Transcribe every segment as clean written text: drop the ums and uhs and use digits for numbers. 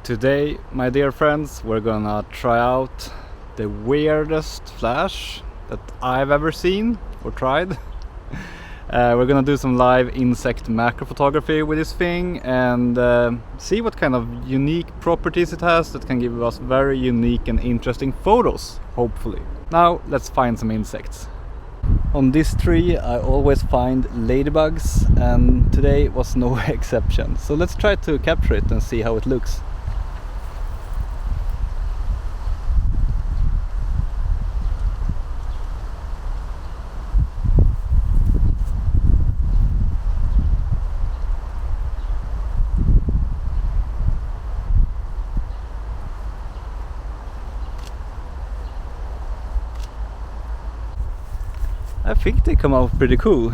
Today, my dear friends, we're gonna try out the weirdest flash that I've ever seen or tried. We're gonna do some live insect macro photography with this thing and see what kind of unique properties it has that can give us very unique and interesting photos, hopefully. Now let's find some insects. On this tree I always find ladybugs, and today was no exception. So let's try to capture it and see how it looks. I think they come out pretty cool.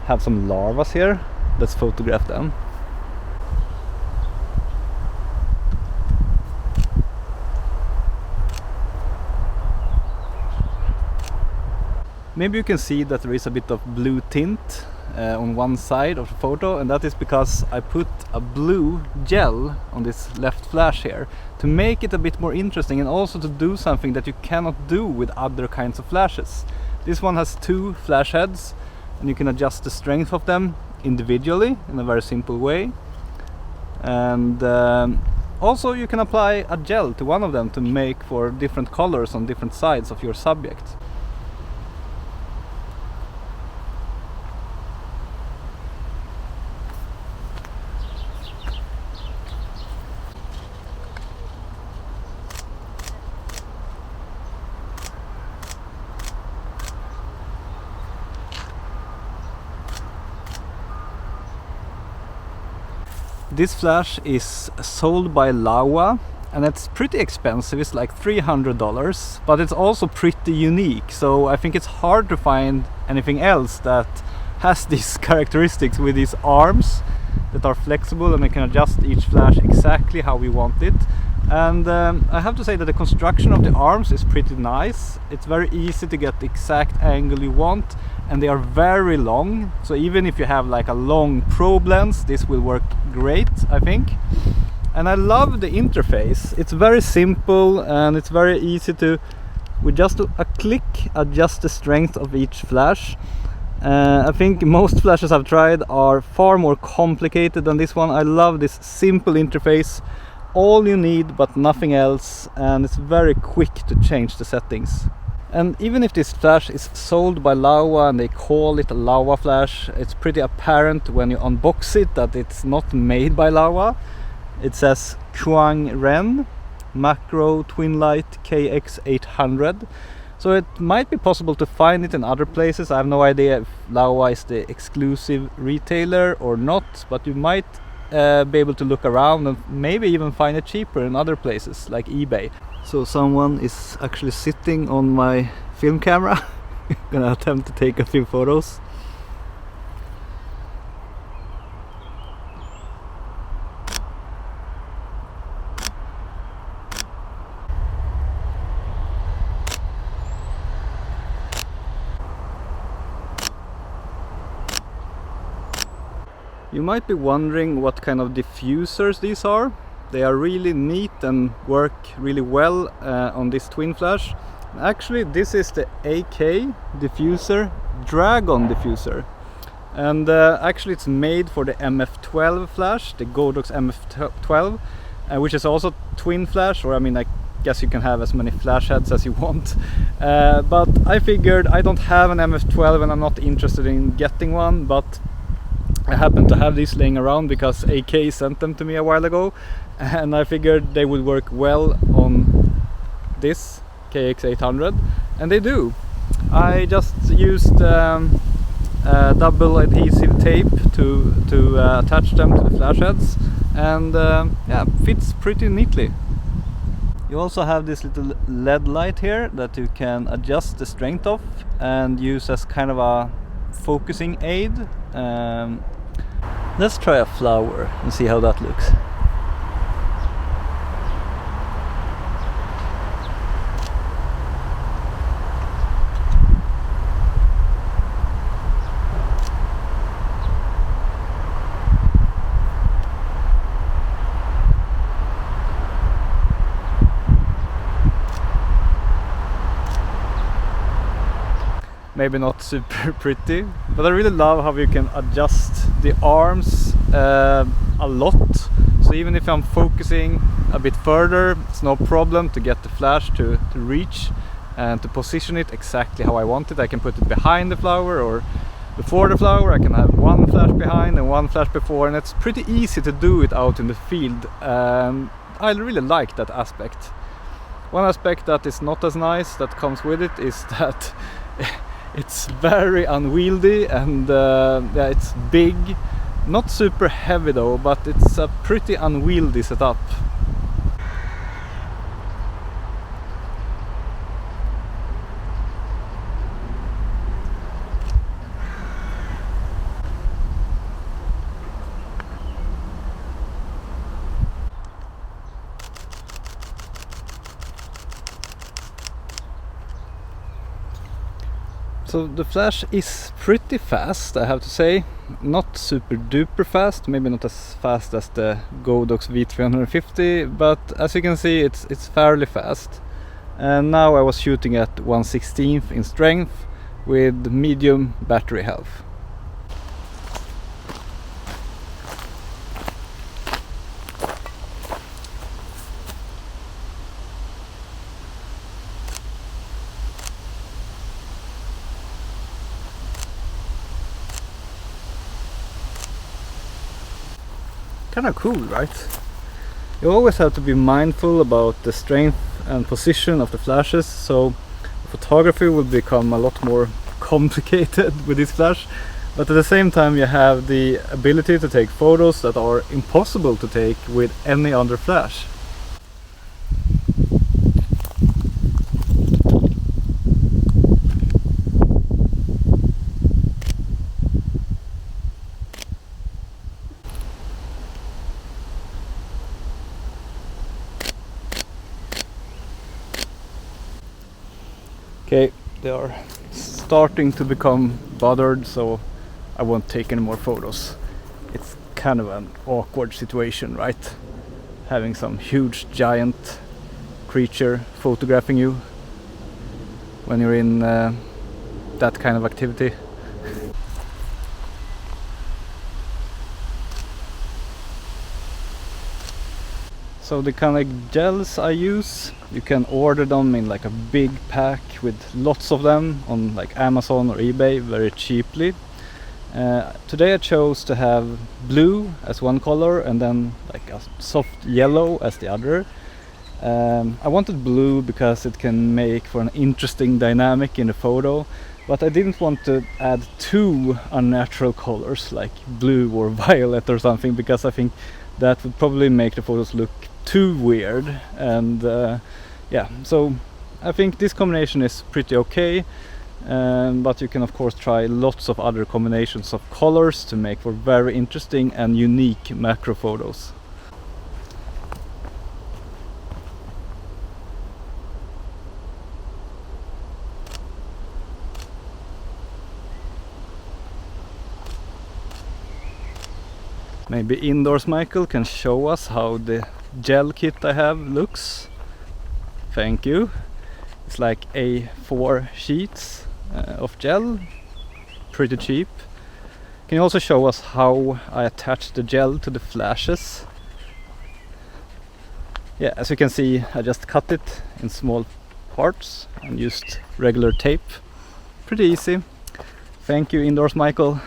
Have some larvas here. Let's photograph them. Maybe you can see that there is a bit of blue tint on one side of the photo, and that is because I put a blue gel on this left flash here to make it a bit more interesting, and also to do something that you cannot do with other kinds of flashes. This one has two flash heads and you can adjust the strength of them individually in a very simple way, and also you can apply a gel to one of them to make for different colors on different sides of your subject. This flash is sold by Laowa and it's pretty expensive. It's like $300, but it's also pretty unique, so I think it's hard to find anything else that has these characteristics with these arms that are flexible and we can adjust each flash exactly how we want it. And I have to say that the construction of the arms is pretty nice. It's very easy to get the exact angle you want, and they are very long, so even if you have like a long probe lens, this will work great, I think. And I love the interface. It's very simple and it's very easy to, with just a click, adjust the strength of each flash. I think most flashes I've tried are far more complicated than this one. I love this simple interface. All you need but nothing else, and it's very quick to change the settings. And even if this flash is sold by Laowa and they call it a Laowa flash, it's pretty apparent when you unbox it that it's not made by Laowa. It says Quang Ren Macro Twin Light KX-800. So it might be possible to find it in other places. I have no idea if Laowa is the exclusive retailer or not, but you might be able to look around and maybe even find it cheaper in other places like eBay. So someone is actually sitting on my film camera. Gonna attempt to take a few photos. You might be wondering what kind of diffusers these are. They are really neat and work really well on this twin flash. Actually, this is the AK diffuser, Dragon diffuser. And actually it's made for the MF12 flash, the Godox MF12, which is also twin flash, or I mean, I guess you can have as many flash heads as you want. But I figured I don't have an MF12 and I'm not interested in getting one, but I happen to have these laying around because AK sent them to me a while ago, and I figured they would work well on this KX-800, and they do. I just used double adhesive tape to attach them to the flash heads, and yeah, fits pretty neatly. You also have this little LED light here that you can adjust the strength of and use as kind of a focusing aid. Let's try a flower and see how that looks. maybe not super pretty, but I really love how you can adjust the arms a lot. So even if I'm focusing a bit further, it's no problem to get the flash to reach and to position it exactly how I want it. I can put it behind the flower or before the flower. I can have one flash behind and one flash before, and it's pretty easy to do it out in the field. I really like that aspect. One aspect that is not as nice that comes with it is that it's very unwieldy, and yeah, it's big, not super heavy though, but it's a pretty unwieldy setup. So the flash is pretty fast, I have to say. Not super duper fast, maybe not as fast as the Godox V350, but as you can see it's fairly fast. And now I was shooting at 1/16 in strength with medium battery health. Kind of cool, right? You always have to be mindful about the strength and position of the flashes, so photography will become a lot more complicated with this flash, but at the same time you have the ability to take photos that are impossible to take with any other flash. Okay, they are starting to become bothered, so I won't take any more photos. It's kind of an awkward situation, right? Having some huge giant creature photographing you when you're in that kind of activity. So the kind of gels I use, you can order them in like a big pack with lots of them on like Amazon or eBay very cheaply. Today I chose to have blue as one color and then like a soft yellow as the other. I wanted blue because it can make for an interesting dynamic in the photo, but I didn't want to add two unnatural colors like blue or violet or something, because I think that would probably make the photos look too weird. And yeah, so I think this combination is pretty okay, but you can of course try lots of other combinations of colors to make for very interesting and unique macro photos. Maybe indoors Micael can show us how the gel kit I have looks. Thank you. It's like A4 sheets of gel, pretty cheap. Can you also show us how I attach the gel to the flashes? Yeah, as you can see, I just cut it in small parts and used regular tape. Pretty easy. Thank you, indoors Micael.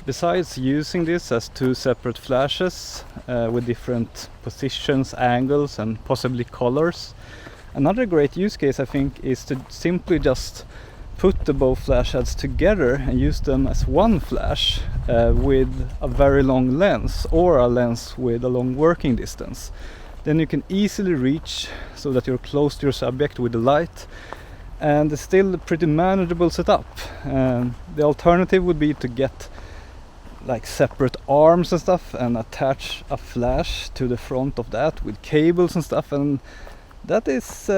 Besides using this as two separate flashes with different positions, angles and possibly colors, another great use case I think is to simply just put the both flash heads together and use them as one flash with a very long lens or a lens with a long working distance. Then you can easily reach so that you're close to your subject with the light, and it's still a pretty manageable setup. The alternative would be to get like separate arms and stuff and attach a flash to the front of that with cables and stuff, and that is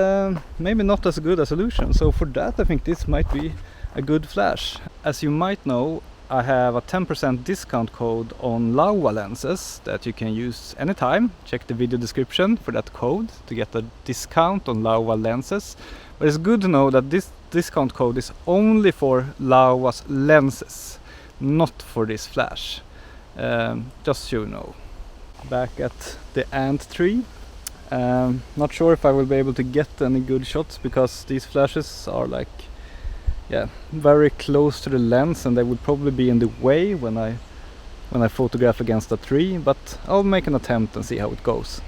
maybe not as good a solution. So for that I think this might be a good flash. As you might know, I have a 10% discount code on Laowa lenses that you can use anytime. Check the video description for that code to get a discount on Laowa lenses. But it's good to know that this discount code is only for Laowa's lenses, not for this flash. Just so you know. Back at the ant tree. Not sure if I will be able to get any good shots because these flashes are like, yeah, very close to the lens, and they would probably be in the way when I photograph against a tree, but I'll make an attempt and see how it goes.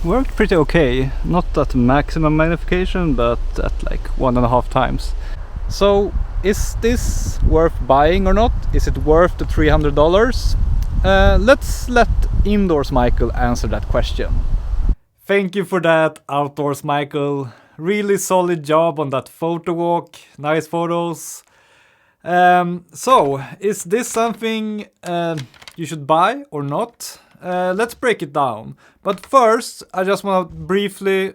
Worked pretty okay, not at maximum magnification, but at like 1.5 times. So is this worth buying or not? Is it worth the $300? Let's let Indoors Micael answer that question. Thank you for that, Outdoors Micael. Really solid job on that photo walk, nice photos. So is this something you should buy or not? Let's break it down. But first, I just want to briefly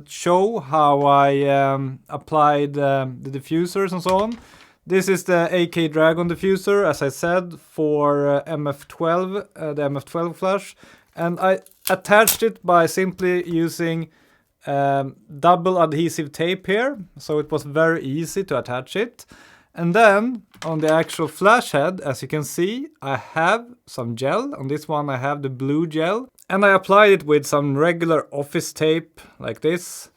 show how I applied the diffusers and so on. This is the AK Dragon diffuser, as I said, for MF12, the MF12 flash. And I attached it by simply using double adhesive tape here. So it was very easy to attach it. And then on the actual flash head, as you can see, I have some gel. On this one I have the blue gel. And I applied it with some regular office tape like this.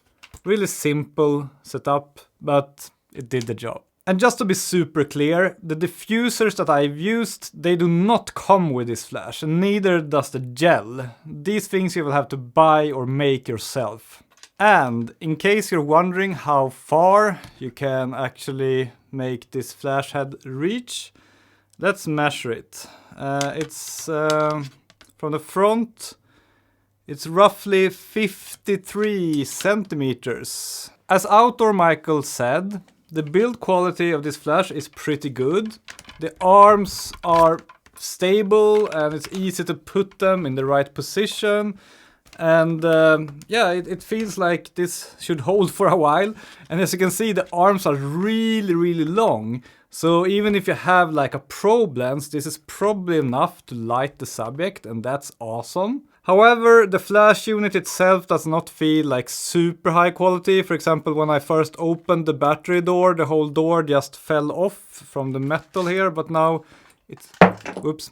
Really simple setup, but it did the job. And just to be super clear, the diffusers that I've used, they do not come with this flash, and neither does the gel. These things you will have to buy or make yourself. And in case you're wondering how far you can actually make this flash head reach, let's measure it. It's from the front, it's roughly 53 centimeters. As Outdoor Micael said, the build quality of this flash is pretty good. The arms are stable and it's easy to put them in the right position. And yeah, it feels like this should hold for a while. And as you can see, the arms are really long. So even if you have like a probe lens, this is probably enough to light the subject, and that's awesome. However, the flash unit itself does not feel like super high quality. For example, when I first opened the battery door, the whole door just fell off from the metal here, but now it's... Oops.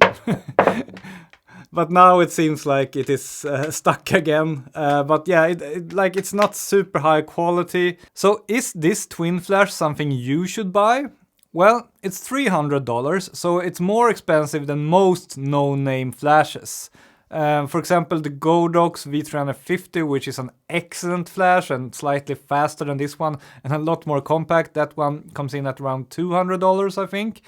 But now it seems like it is stuck again. But yeah, it's not super high quality. So is this twin flash something you should buy? Well, it's $300, so it's more expensive than most no-name flashes. For example, the Godox V350, which is an excellent flash and slightly faster than this one and a lot more compact. That one comes in at around $200, I think.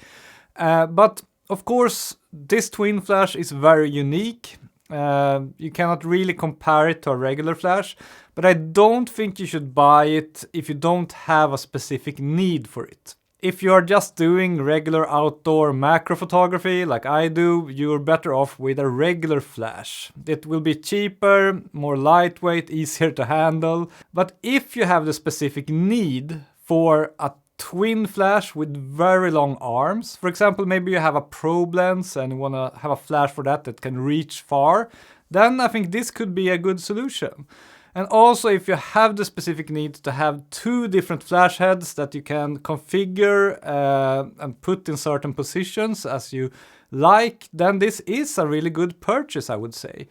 But of course, this twin flash is very unique. You cannot really compare it to a regular flash, but I don't think you should buy it if you don't have a specific need for it. If you are just doing regular outdoor macro photography like I do, you're better off with a regular flash. It will be cheaper, more lightweight, easier to handle. But if you have the specific need for a twin flash with very long arms, for example, maybe you have a probe lens and you want to have a flash for that can reach far, then I think this could be a good solution. And also, if you have the specific need to have two different flash heads that you can configure and put in certain positions as you like, then this is a really good purchase, I would say.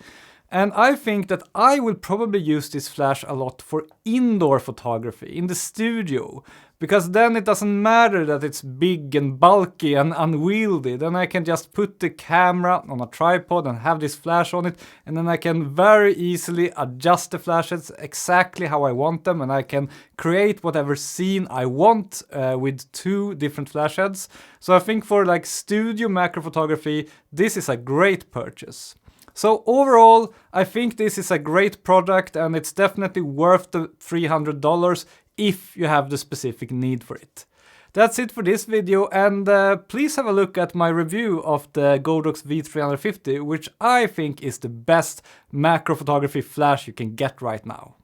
And I think that I will probably use this flash a lot for indoor photography in the studio, because then it doesn't matter that it's big and bulky and unwieldy. Then I can just put the camera on a tripod and have this flash on it, and then I can very easily adjust the flashes exactly how I want them, and I can create whatever scene I want with two different flash heads. So I think for like studio macro photography, this is a great purchase. So overall, I think this is a great product, and it's definitely worth the $300 if you have the specific need for it. That's it for this video, and please have a look at my review of the Godox V350, which I think is the best macro photography flash you can get right now.